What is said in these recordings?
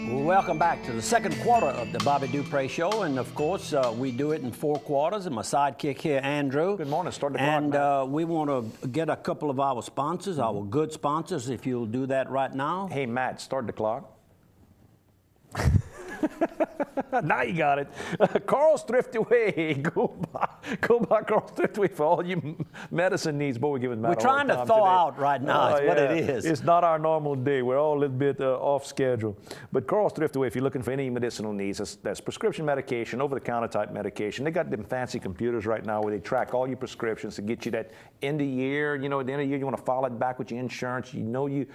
Welcome back to the second quarter of the Bobby Dupre Show, and of course, we do it in 4 quarters. And my sidekick here, Andrew. Good morning. Start the clock. And we want to get a couple of our sponsors, our good sponsors, if you'll do that right now. Hey, Matt, start the clock. Now you got it. Carl's Thrifty Way. Go by Carl's Thrifty Way for all your medicine needs. Boy, we're giving Matt We're trying to thaw out right now. That's what it is. It's not our normal day. We're all a little bit off schedule. But Carl's Thrifty Way, if you're looking for any medicinal needs, that's prescription medication, over-the-counter type medication. They got them fancy computers right now where they track all your prescriptions to get you that end of year. You know, at the end of the year, you want to file it back with your insurance. You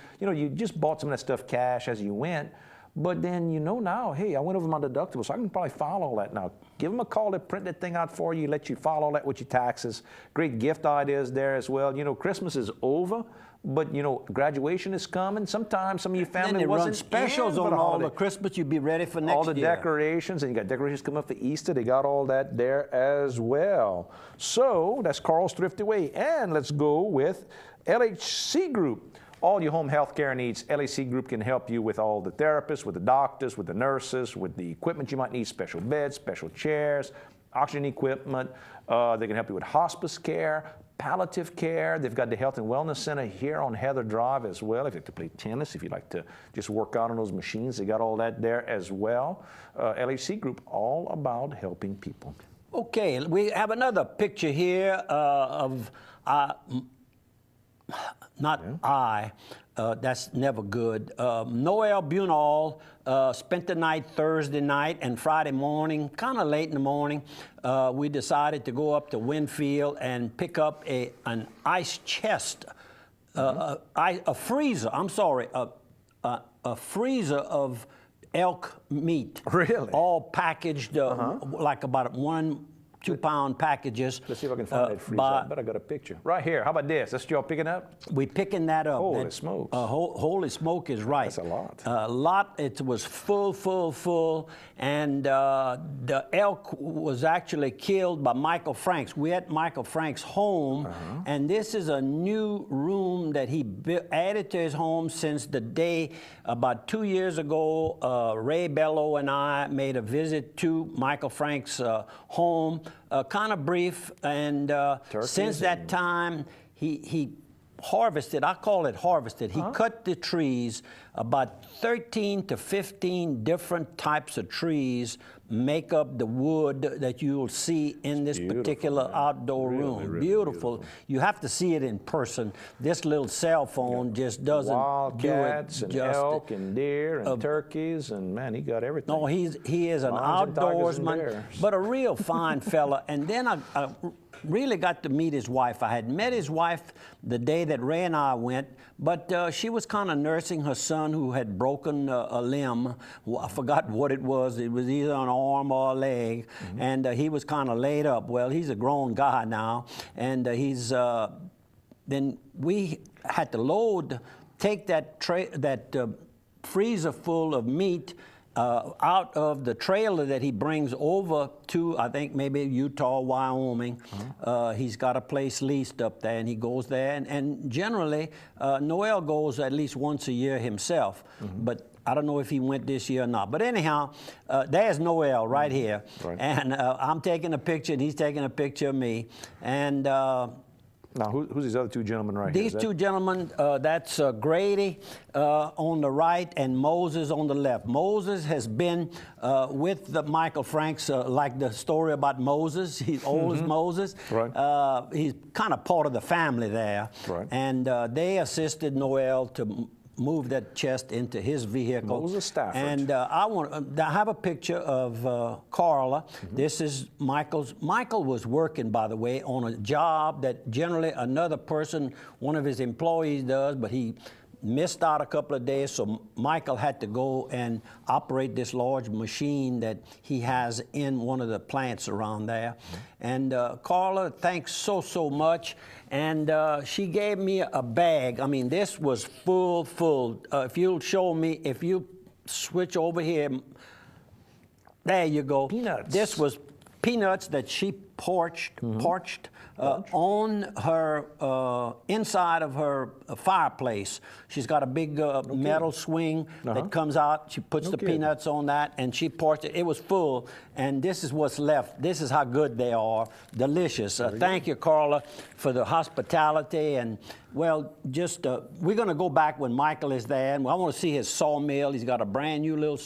just bought some of that stuff cash as you went. But then you know now, hey, I went over my deductible, so I can probably file all that now. Give them a call, they print that thing out for you, let you file all that with your taxes. Great gift ideas there as well. You know, Christmas is over, but you know, graduation is coming. Sometimes some of your family wasn't run specials on all the Christmas. You'd be ready for next year. All the decorations, and you got decorations coming up for Easter. They got all that there as well. So that's Carl's Thrifty Way. And let's go with LHC Group. All your home health care needs, LAC Group can help you with all the therapists, with the doctors, with the nurses, with the equipment you might need, special beds, special chairs, oxygen equipment. They can help you with hospice care, palliative care. They've got the Health and Wellness Center here on Heather Drive as well. If you like to play tennis, if you like to just work out on those machines, they got all that there as well. LAC Group, all about helping people. Okay, we have another picture here of... that's never good. Noel Bunall spent the night Thursday night and Friday morning, kind of late in the morning. We decided to go up to Winfield and pick up an ice chest, a freezer, I'm sorry, a freezer of elk meat. Really? All packaged like about 1-2-pound packages. Let's see if I can find that freezer. I bet I got a picture. Right here. How about this? That's y'all picking up? We picking that up. Holy smokes. Holy smoke is right. That's a lot. A lot. It was full. And the elk was actually killed by Michael Franks. We're at Michael Franks' home. And this is a new room that he added to his home since the day about 2 years ago. Ray Bello and I made a visit to Michael Franks' home. Kind of brief, and since that time, he harvested, I call it harvested, he cut the trees, about 13 to 15 different types of trees make up the wood that you'll see in this particular outdoor room. Really beautiful. You have to see it in person. This little cell phone just doesn't Wildcats do it and justice. Elk and deer and turkeys, and man, he got everything. No, he is an outdoorsman, but a real fine fella. And then I really got to meet his wife. I had met his wife the day that Ray and I went, but she was kind of nursing her son who had broken a limb. I forgot what it was. It was either an arm or a leg, and he was kind of laid up. Well, he's a grown guy now, and then we had to take that freezer full of meat out of the trailer that he brings over to, I think, maybe Utah, Wyoming. He's got a place leased up there, and he goes there. And generally, Noel goes at least once a year himself. But I don't know if he went this year or not. But anyhow, there's Noel right here. Right. And I'm taking a picture, and he's taking a picture of me. And now, who's these other 2 gentlemen right here? These 2 gentlemen, that's Grady on the right and Moses on the left. Moses has been with Michael Franks, like the story about Moses. He's old as Moses. Right. He's kind of part of the family there. Right. And they assisted Noel to move that chest into his vehicle. Moses Stafford. And I have a picture of Carla. This is Michael's. Michael was working, by the way, on a job that generally another person, one of his employees does, but he missed out a couple of days, so Michael had to go and operate this large machine that he has in one of the plants around there. And Carla, thanks so much. And she gave me a bag. I mean, this was full. If you'll show me, if you switch over here, there you go. Peanuts. This was peanuts that she parched on her inside of her fireplace. She's got a big metal swing that comes out. She puts the peanuts on that, and she parched it. It was full, and this is what's left. This is how good they are. Delicious. Thank you, Carla, for the hospitality. And well, just we're going to go back when Michael is there, and I want to see his sawmill. He's got a brand new little.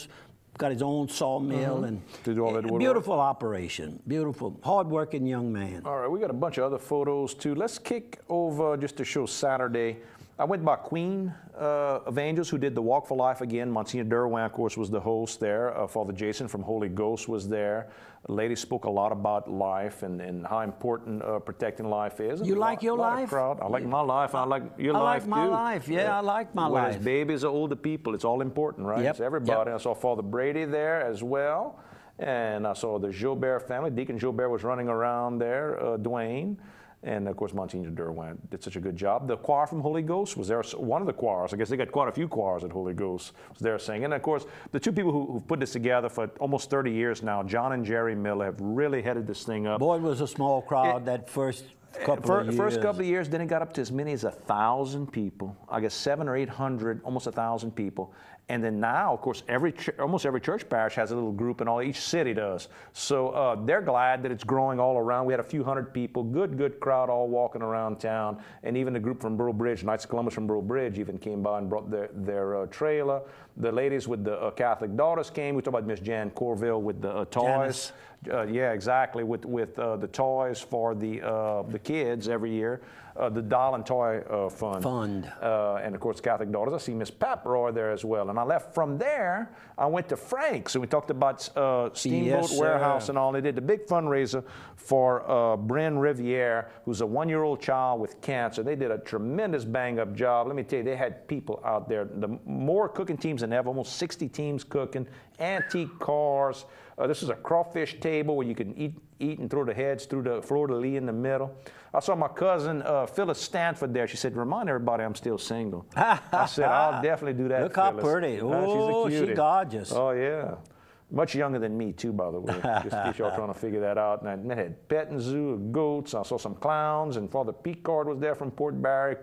Got his own sawmill and to do all that beautiful operation. Beautiful, hard-working young man. All right, we got a bunch of other photos too. Let's kick over just to show Saturday. I went by Queen of Angels, who did the Walk for Life again. Monsignor Derwin, of course, was the host there. Father Jason from Holy Ghost was there. The lady spoke a lot about life and how important protecting life is. You like your life? I like my life. I like your life too. I like my life. Yeah, I like my life. Whereas babies or older people, it's all important, right? Yep. It's everybody. I saw Father Brady there as well. And I saw the Jobert family. Deacon Jobert was running around there, Dwayne. And of course, Monsignor Derwin did such a good job. The choir from Holy Ghost was there. One of the choirs, I guess they got quite a few choirs at Holy Ghost, was there singing. And of course, the two people who've put this together for almost 30 years now, John and Jerry Miller, have really headed this thing up. Boy, it was a small crowd that first couple of years. First couple of years, then it got up to as many as 1,000 people. I guess 700 or 800, almost 1,000 people. And then now, of course, almost every church parish has a little group, and each city does. So they're glad that it's growing all around. We had a few hundred people, good crowd, all walking around town. And even the group from Burro Bridge, Knights of Columbus from Burro Bridge, even came by and brought their trailer. The ladies with the Catholic daughters came. We talked about Miss Jan Corville with the toys. Yeah, exactly, with the toys for the kids every year. The Doll and Toy Fund. And of course, Catholic Daughters. I see Miss Paproy there as well. And I left from there. I went to Frank's, and we talked about Steamboat Warehouse and all. They did the big fundraiser for Bryn Riviere, who's a 1-year-old child with cancer. They did a tremendous bang-up job. Let me tell you, they had people out there. The more cooking teams than ever, almost 60 teams cooking, antique cars. This is a crawfish table where you can eat and throw the heads through the fleur-de-lis in the middle. I saw my cousin Phyllis Stanford there. She said, "Remind everybody I'm still single." I said, "I'll definitely do that." Look how pretty. Oh, she's gorgeous. Oh, yeah. Much younger than me, too, by the way, just in case y'all trying to figure that out. And I had petting zoo, goats. I saw some clowns, and Father Picard was there from Port Barry.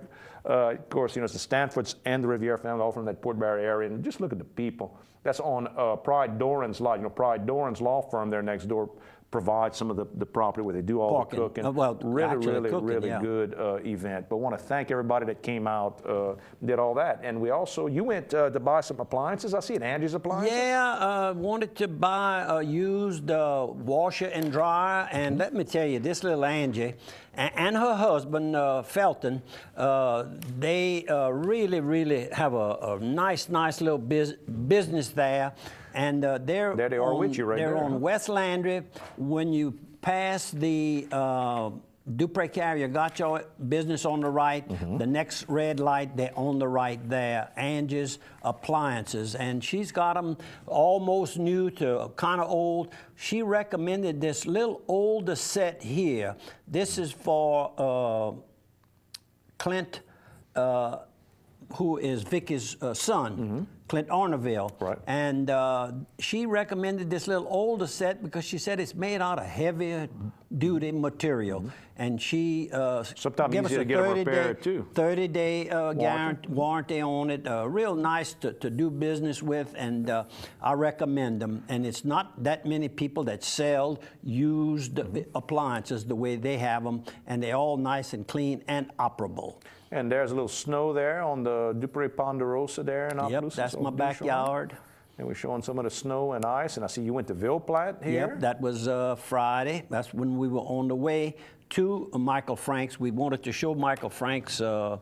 Of course, it's the Stanfords and the Riviere family, all from that Port Barry area. And just look at the people. That's on Pride Doran's lot. Pride Doran's law firm there next door provides some of the property where they do all the cooking. Really good event. But I want to thank everybody that came out, did all that. And you went to buy some appliances. I see it, Angie's Appliances. Yeah, wanted to buy a used washer and dryer. And let me tell you, this little Angie and her husband, Felton, they really have a nice little business there. And there they are with you right there. They're on West Landry. When you pass the Dupree Carrier, got your business on the right. The next red light, they're on the right there. Angie's Appliances. And she's got them almost new to kind of old. She recommended this little older set here. This is for Clint, who is Vicky's son. Clint Arneville. Right. And she recommended this little older set because she said it's made out of heavier duty material. And she gave us a 30-day warranty on it. Real nice to do business with, and I recommend them. And it's not that many people that sell used appliances the way they have them, and they're all nice and clean and operable. And there's a little snow there on the Dupree Ponderosa there in Opelousas. Yep, that's my backyard. And we're showing some of the snow and ice. And I see you went to Ville-Platte here. Yep, that was Friday. That's when we were on the way to Michael Frank's. We wanted to show Michael Frank's little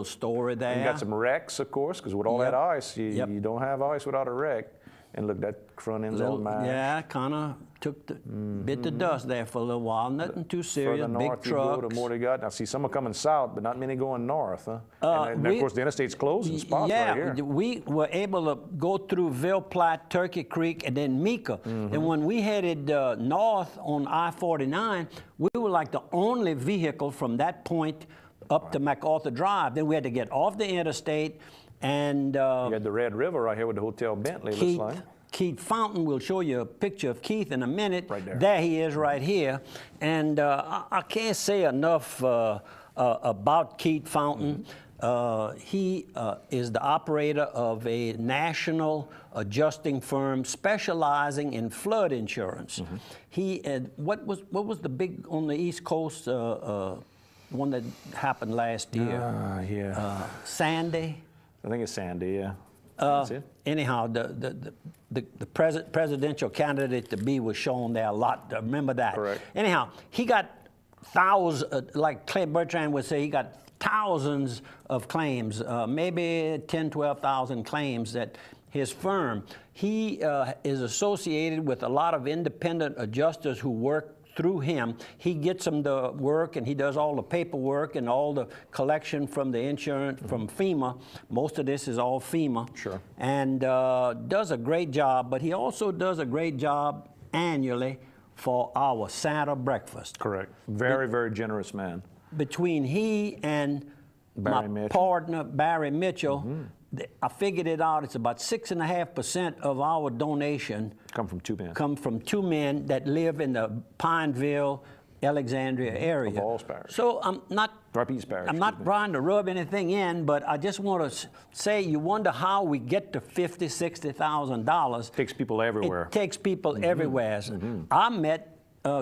story there. And you got some wrecks, of course, because with all that ice, you don't have ice without a wreck. And look, that front end's all mashed. Yeah, kind of took the bit the dust there for a little while. Nothing too serious. Further big north trucks. You go, the more they got. Now, see, some are coming south, but not many going north, huh? And of course, the interstate's closed in spots right here. Yeah, we were able to go through Ville-Platte, Turkey Creek, and then Mika. And when we headed north on I-49, we were like the only vehicle from that point up to MacArthur Drive. Then we had to get off the interstate. And you had the Red River right here with the Hotel Bentley, looks like. Keith Fountain. We'll show you a picture of Keith in a minute. Right there. There he is right here. And I can't say enough about Keith Fountain. He is the operator of a national adjusting firm specializing in flood insurance. He what was the big on the East Coast one that happened last year? Sandy. I think it's Sandy. Yeah. That's it. Anyhow, the presidential candidate to be was shown there a lot. Remember that? Correct. Anyhow, he got thousands, like Clay Bertrand would say, he got thousands of claims, maybe 10, 12,000 claims that his firm, he is associated with a lot of independent adjusters who work through him. He gets them the work, and he does all the paperwork and all the collection from the insurance, from FEMA. Most of this is all FEMA. Sure. And does a great job, but he also does a great job annually for our Santa breakfast. Correct. Very, very generous man. Between he and my partner, Barry Mitchell, I figured it out. It's about 6.5% of our donation come from two men. Come from two men that live in the Pineville, Alexandria area. Of Falls Parish. So I'm not trying to rub anything in, but I just want to say, you wonder how we get to $50,000, $60,000. Takes people everywhere. It takes people everywhere. I met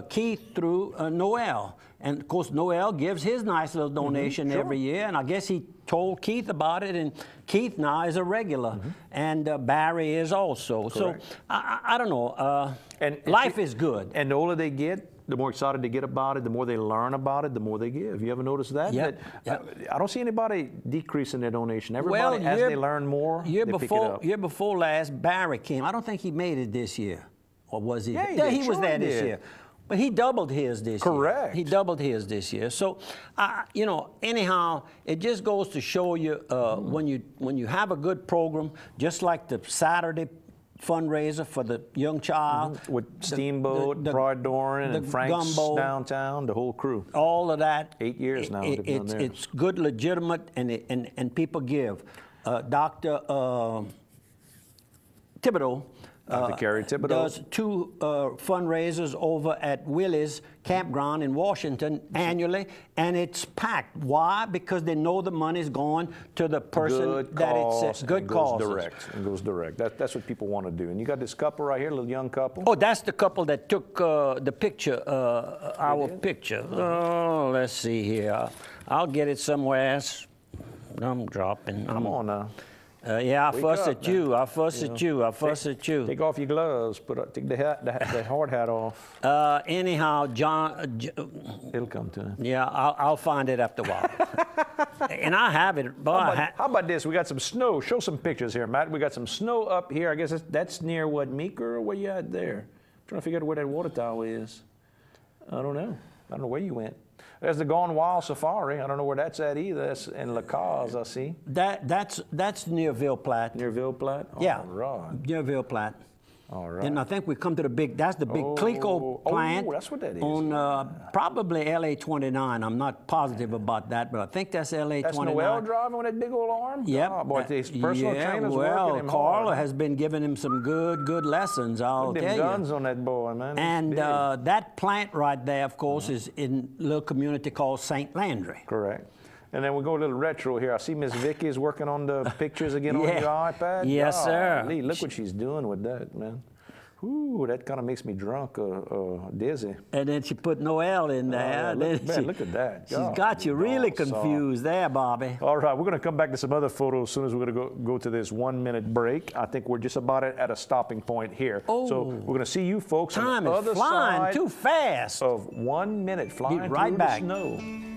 Keith through Noel. And of course, Noel gives his nice little donation every year, and I guess he told Keith about it, and Keith now is a regular, and Barry is also. Correct. So I don't know. And life is good. And the older they get, the more excited they get about it, the more they learn about it, the more they give. You ever notice that? Yeah. I don't see anybody decreasing their donation. Everybody, as they learn more, they pick it up. Year before last, Barry came. I don't think he made it this year, or was he? Yeah, he was there this year. But he doubled his this year. Correct. He doubled his this year. So, you know, anyhow, it just goes to show you when you have a good program, just like the Saturday fundraiser for the young child. With Steamboat, Pride Doran, and Frank's Gumbo, downtown, the whole crew. All of that. 8 years now they've done theirs. It's good, legitimate, and people give. Dr. Thibodeau. Dr. Kerry Thibodeau does two fundraisers over at Willie's Campground in Washington annually, and it's packed. Why? Because they know the money's going to the person that it's good cause. It goes direct. That's what people want to do. And you got this couple right here, a little young couple. Oh, that's the couple that took the picture, our picture. Oh, let's see here. I'll get it somewhere else. I'm dropping. Come on now. Yeah, I fuss at you. I fuss at you. I fuss at you. Take off your gloves. Take the hard hat off. Anyhow, John. It'll come to him. Yeah, I'll find it after a while. And I have it. How about this? We got some snow. Show some pictures here, Matt. We got some snow up here. I guess that's near what, Meeker, or where you at there? I'm trying to figure out where that water tower is. I don't know. I don't know where you went. There's the Gone Wild Safari. I don't know where that's at either. That's in La Cause, I see. That's near Ville Platte. Near Ville Platte? Yeah. All right. Near Ville Platte. All right. And I think we come to the big, that's the big Clico plant. Oh, that's what that is. On probably LA 29. I'm not positive about that, but I think that's LA 29. That's Noel driving with that big old arm? Yep. Oh, boy, his personal trainer's working him Carla hard. has been giving him some good lessons, I'll tell you. Them guns on that boy, man. And that plant right there, of course, is in a little community called St. Landry. Correct. And then we go a little retro here. I see Miss Vicky is working on the pictures again on your iPad. Yes, sir. Lee, look what she's doing with that, man. Ooh, that kind of makes me drunk, dizzy. And then she put Noel in there. Look at that. She's got you really confused there, Bobby. All right, we're going to come back to some other photos as soon as we're going to go to this 1 minute break. I think we're just about at a stopping point here. Oh. So we're going to see you folks on the other Time is flying side too fast. of 1 minute flying Be right through back. the snow.